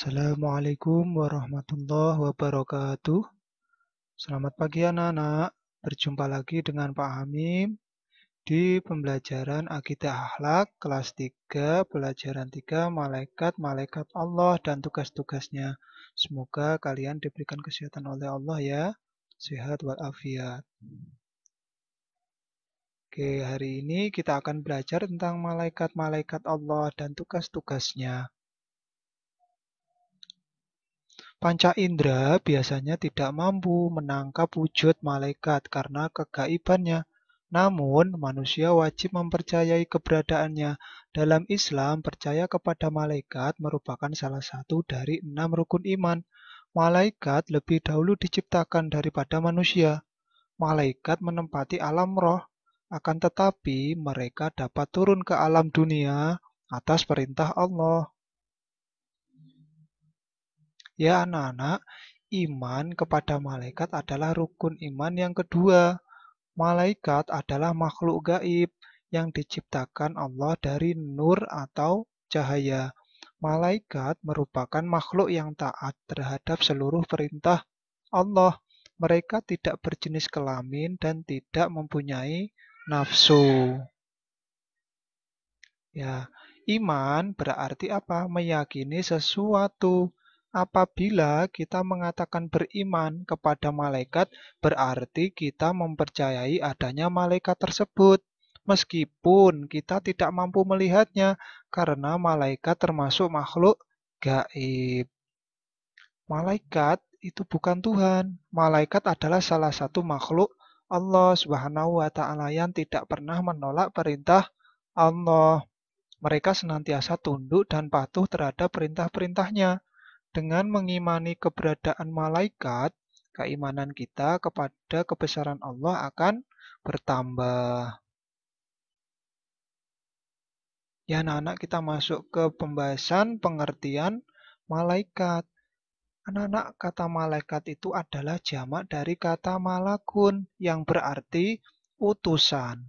Assalamualaikum warahmatullahi wabarakatuh. Selamat pagi anak-anak. Berjumpa lagi dengan Pak Hamim di pembelajaran Akidah Akhlak kelas 3, pelajaran 3, malaikat-malaikat Allah dan tugas-tugasnya. Semoga kalian diberikan kesehatan oleh Allah ya. Sehat walafiat. Oke, hari ini kita akan belajar tentang malaikat-malaikat Allah dan tugas-tugasnya. Panca indera biasanya tidak mampu menangkap wujud malaikat karena kegaibannya. Namun, manusia wajib mempercayai keberadaannya. Dalam Islam, percaya kepada malaikat merupakan salah satu dari 6 rukun iman. Malaikat lebih dahulu diciptakan daripada manusia. Malaikat menempati alam roh, akan tetapi mereka dapat turun ke alam dunia atas perintah Allah. Ya anak-anak, iman kepada malaikat adalah rukun iman yang kedua. Malaikat adalah makhluk gaib yang diciptakan Allah dari nur atau cahaya. Malaikat merupakan makhluk yang taat terhadap seluruh perintah Allah. Mereka tidak berjenis kelamin dan tidak mempunyai nafsu. Ya, iman berarti apa? Meyakini sesuatu. Apabila kita mengatakan beriman kepada malaikat, berarti kita mempercayai adanya malaikat tersebut. Meskipun kita tidak mampu melihatnya, karena malaikat termasuk makhluk gaib. Malaikat itu bukan Tuhan. Malaikat adalah salah satu makhluk Allah Subhanahu wa Ta'ala yang tidak pernah menolak perintah Allah. Mereka senantiasa tunduk dan patuh terhadap perintah-perintahnya. Dengan mengimani keberadaan malaikat, keimanan kita kepada kebesaran Allah akan bertambah. Ya, anak-anak, kita masuk ke pembahasan pengertian malaikat. Anak-anak, kata malaikat itu adalah jamak dari kata malakun yang berarti utusan.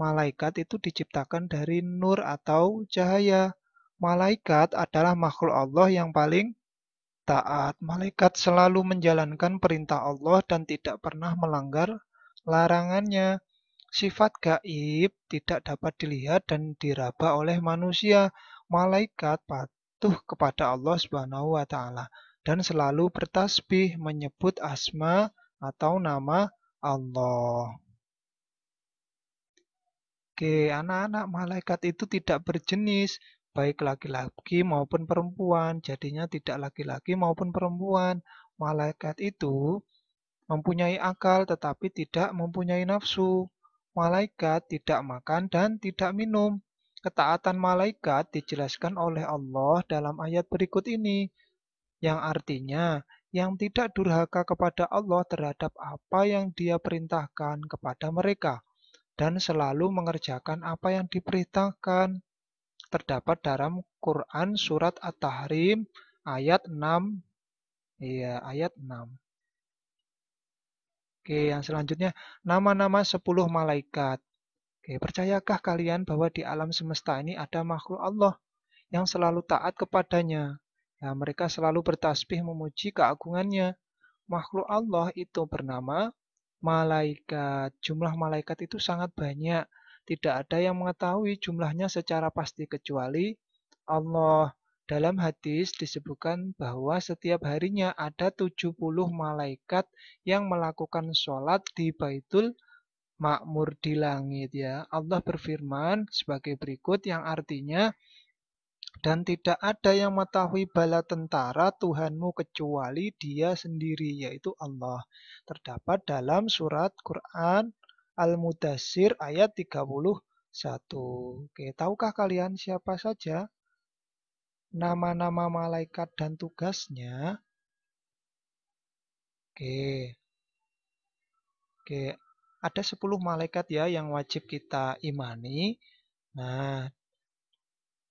Malaikat itu diciptakan dari nur atau cahaya. Malaikat adalah makhluk Allah yang paling taat. Malaikat selalu menjalankan perintah Allah dan tidak pernah melanggar larangannya. Sifat gaib tidak dapat dilihat dan diraba oleh manusia. Malaikat patuh kepada Allah Subhanahu wa Ta'ala dan selalu bertasbih menyebut asma atau nama Allah. Oke, anak-anak, malaikat itu tidak berjenis, baik laki-laki maupun perempuan. Jadinya tidak laki-laki maupun perempuan. Malaikat itu mempunyai akal tetapi tidak mempunyai nafsu. Malaikat tidak makan dan tidak minum. Ketaatan malaikat dijelaskan oleh Allah dalam ayat berikut ini, yang artinya yang tidak durhaka kepada Allah terhadap apa yang Dia perintahkan kepada mereka dan selalu mengerjakan apa yang diperintahkan. Terdapat dalam Quran surat At-Tahrim ayat 6. Iya, ayat 6. Oke, yang selanjutnya nama-nama 10 malaikat. Oke, percayakah kalian bahwa di alam semesta ini ada makhluk Allah yang selalu taat kepadanya? Ya, mereka selalu bertasbih memuji keagungannya. Makhluk Allah itu bernama malaikat. Jumlah malaikat itu sangat banyak. Tidak ada yang mengetahui jumlahnya secara pasti kecuali Allah. Dalam hadis disebutkan bahwa setiap harinya ada 70 malaikat yang melakukan sholat di Baitul Ma'mur di langit ya. Allah berfirman sebagai berikut yang artinya, dan tidak ada yang mengetahui bala tentara Tuhanmu kecuali Dia sendiri, yaitu Allah. Terdapat dalam surat Quran Al-Mudassir ayat 31. Oke, tahukah kalian siapa saja nama-nama malaikat dan tugasnya? Oke, oke. Ada 10 malaikat ya yang wajib kita imani. Nah,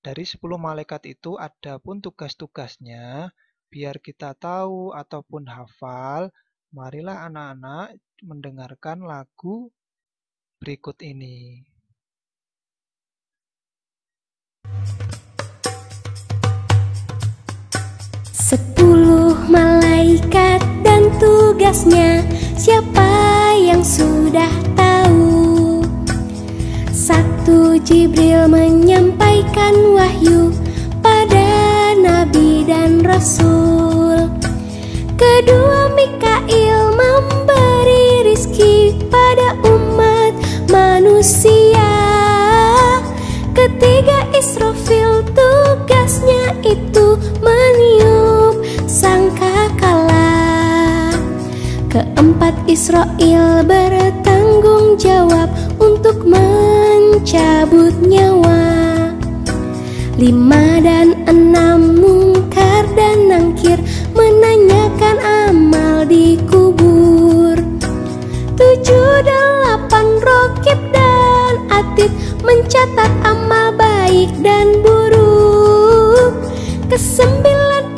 dari 10 malaikat itu ada pun tugas-tugasnya, biar kita tahu ataupun hafal, marilah anak-anak mendengarkan lagu berikut ini. tugasnya, siapa yang sudah tahu? Satu, Jibril menyampaikan wahyu pada nabi dan rasul. Kedua, Mikail memberi rizki pada umat manusia. Ketiga, Israfil tugasnya itu meniup sangkakala. Keempat, Israil bertanggung jawab untuk mencabut nyawa. 5 dan 6, Mungkar dan Nangkir menanyakan amal di kubur. 7, 8, Rokib dan Atid mencatat amal baik dan buruk. Ke-9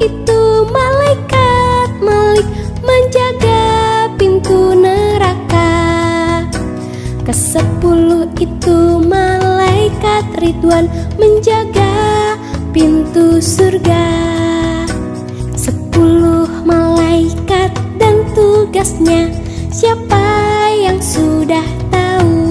itu malaikat Malik menjaga pintu neraka. Ke-10 itu malaikat Ridwan menjaga pintu surga. 10 malaikat dan tugasnya, siapa yang sudah tahu?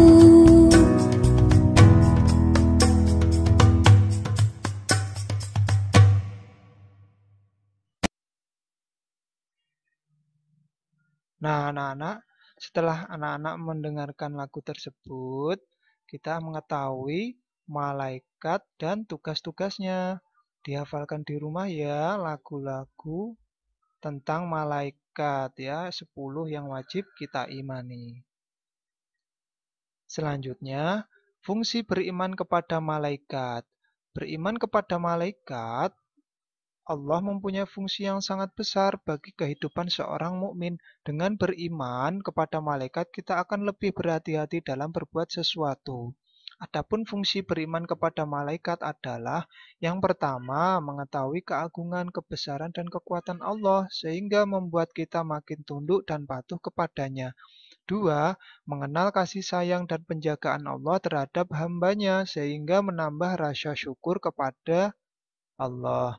Nah, anak-anak, setelah anak-anak mendengarkan lagu tersebut, kita mengetahui malaikat dan tugas-tugasnya. Dihafalkan di rumah ya lagu-lagu tentang malaikat ya, 10 yang wajib kita imani. Selanjutnya, fungsi beriman kepada malaikat. Beriman kepada malaikat, Allah mempunyai fungsi yang sangat besar bagi kehidupan seorang mukmin. Dengan beriman kepada malaikat, kita akan lebih berhati-hati dalam berbuat sesuatu. Adapun fungsi beriman kepada malaikat adalah yang pertama, mengetahui keagungan, kebesaran, dan kekuatan Allah, sehingga membuat kita makin tunduk dan patuh kepadanya. 2, mengenal kasih sayang dan penjagaan Allah terhadap hambanya, sehingga menambah rasa syukur kepada Allah.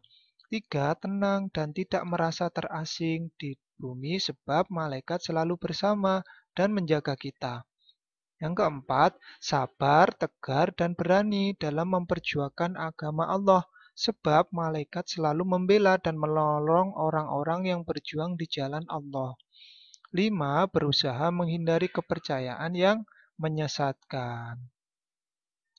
3, tenang dan tidak merasa terasing di bumi sebab malaikat selalu bersama dan menjaga kita. Yang keempat, sabar, tegar, dan berani dalam memperjuangkan agama Allah sebab malaikat selalu membela dan menolong orang-orang yang berjuang di jalan Allah. 5, berusaha menghindari kepercayaan yang menyesatkan.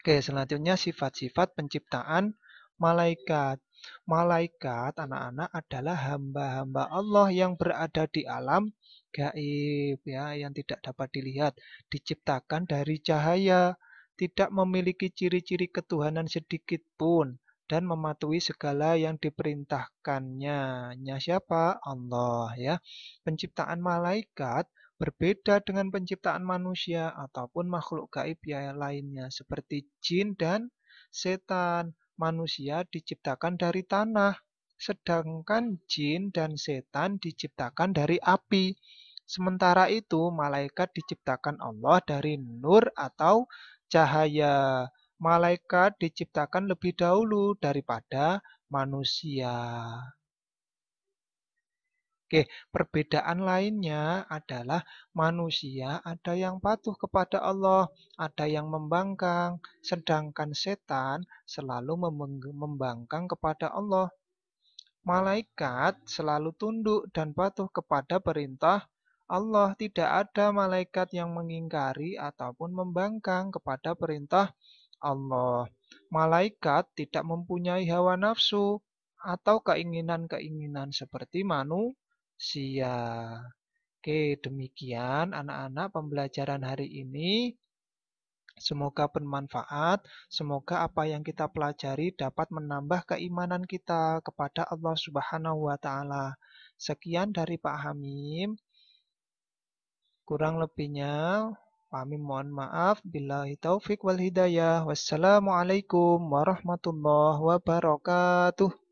Oke, selanjutnya sifat-sifat penciptaan malaikat. Malaikat, anak-anak, adalah hamba-hamba Allah yang berada di alam gaib ya, yang tidak dapat dilihat, diciptakan dari cahaya, tidak memiliki ciri-ciri ketuhanan sedikit pun dan mematuhi segala yang diperintahkannya. Nya siapa? Allah ya. Penciptaan malaikat berbeda dengan penciptaan manusia ataupun makhluk gaib yang lainnya seperti jin dan setan. Manusia diciptakan dari tanah, sedangkan jin dan setan diciptakan dari api. Sementara itu, malaikat diciptakan Allah dari nur atau cahaya. Malaikat diciptakan lebih dahulu daripada manusia. Oke, perbedaan lainnya adalah manusia ada yang patuh kepada Allah, ada yang membangkang, sedangkan setan selalu membangkang kepada Allah. Malaikat selalu tunduk dan patuh kepada perintah Allah. Tidak ada malaikat yang mengingkari ataupun membangkang kepada perintah Allah. Malaikat tidak mempunyai hawa nafsu atau keinginan-keinginan seperti manusia. Oke, demikian anak-anak pembelajaran hari ini. Semoga bermanfaat. Semoga apa yang kita pelajari dapat menambah keimanan kita kepada Allah Subhanahu wa Ta'ala. Sekian dari Pak Hamim. Kurang lebihnya, Pak Hamim mohon maaf. Billahi taufik wal hidayah. Wassalamualaikum warahmatullahi wabarakatuh.